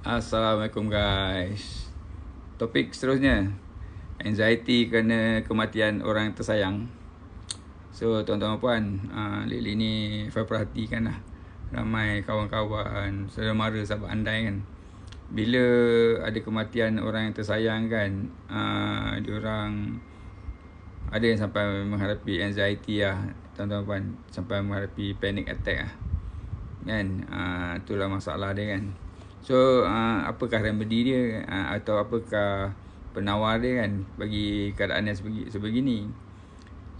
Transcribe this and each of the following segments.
Assalamualaikum guys. Topik seterusnya, anxiety kerana kematian orang tersayang. So tuan-tuan puan, lately ni saya perhatikan lah, ramai kawan-kawan, saudara mara, sahabat andai kan, bila ada kematian orang yang tersayang kan, diorang ada yang sampai menghadapi anxiety lah tuan-tuan puan, sampai menghadapi panic attack lah kan. Itulah masalah dia kan. So apakah remedy dia, atau apakah penawar dia kan bagi keadaan yang sebegini.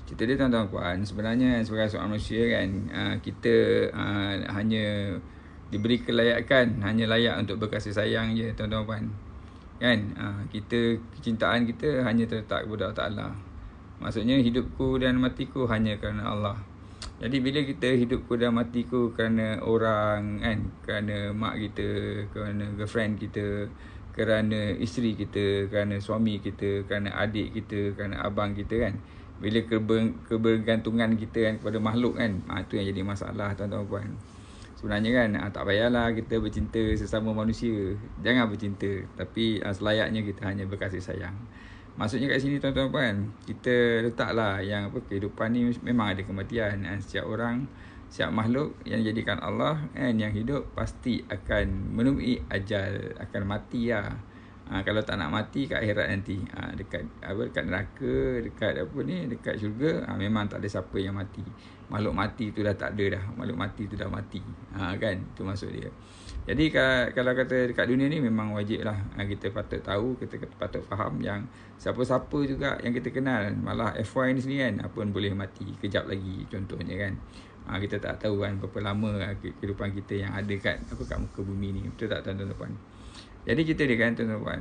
Cerita dia tuan-tuan puan, sebenarnya sebagai seorang manusia kan, kita hanya diberi kelayakan, hanya layak untuk berkasih sayang je tuan-tuan puan kan. Kecintaan kita hanya terletak kepada Allah Ta'ala. Maksudnya hidupku dan matiku hanya kerana Allah. Jadi bila kita hidupku dan matiku kerana orang kan, kerana mak kita, kerana girlfriend kita, kerana isteri kita, kerana suami kita, kerana adik kita, kerana abang kita kan, bila kebergantungan kita kan kepada makhluk kan, itu yang jadi masalah tuan-tuan puan. Sebenarnya kan, tak payahlah kita bercinta sesama manusia. Jangan bercinta, tapi selayaknya kita hanya berkasih sayang. Maksudnya kat sini tuan-tuan puan, kita letaklah yang kehidupan ni memang ada kematian. Setiap orang, setiap makhluk yang dijadikan Allah kan, yang hidup pasti akan menemui ajal, akan mati lah. Kalau tak nak mati kat akhirat nanti, dekat neraka, dekat syurga, memang tak ada siapa yang mati. Makhluk mati tu dah tak ada dah. Makhluk mati tu dah mati. Kan, tu maksud dia. Jadi kalau kata dekat dunia ni memang wajib lah, kita patut tahu, kita patut faham yang siapa-siapa juga yang kita kenal, malah FY ni sendiri kan, pun boleh mati kejap lagi contohnya kan. Kita tak tahu kan berapa lama kehidupan kita yang ada kat muka bumi ni. Betul tak tuan-tuan puan? Jadi kita dia kan tuan-tuan puan,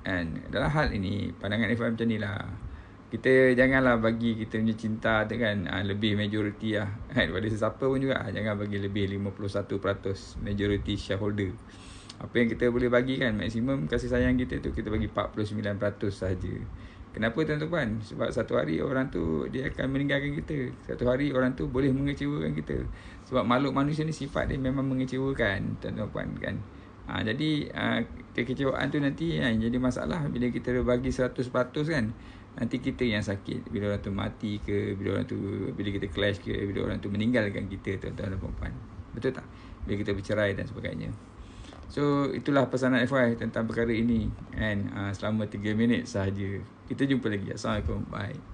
and dalam hal ini pandangan FY macam ni lah. Kita janganlah bagi kita punya cinta tu kan lebih majority lah kan, pada sesiapa pun juga. Jangan bagi lebih 51% majority shareholder. Apa yang kita boleh bagi kan, maksimum kasih sayang kita tu kita bagi 49% saja. Kenapa tuan-tuan? Sebab satu hari orang tu dia akan meninggalkan kita. Satu hari orang tu boleh mengecewakan kita. Sebab makhluk manusia ni sifat dia memang mengecewakan tuan-tuan kan. Jadi kekecewaan tu nanti jadi masalah bila kita bagi 100% kan. Nanti kita yang sakit bila orang tu mati ke, bila kita clash ke, bila orang tu meninggalkan kita tuan-tuan dan puan-puan. Betul tak? Bila kita bercerai dan sebagainya. So itulah pesanan FY tentang perkara ini kan, selama 3 minit sahaja. Kita jumpa lagi. Assalamualaikum. Bye.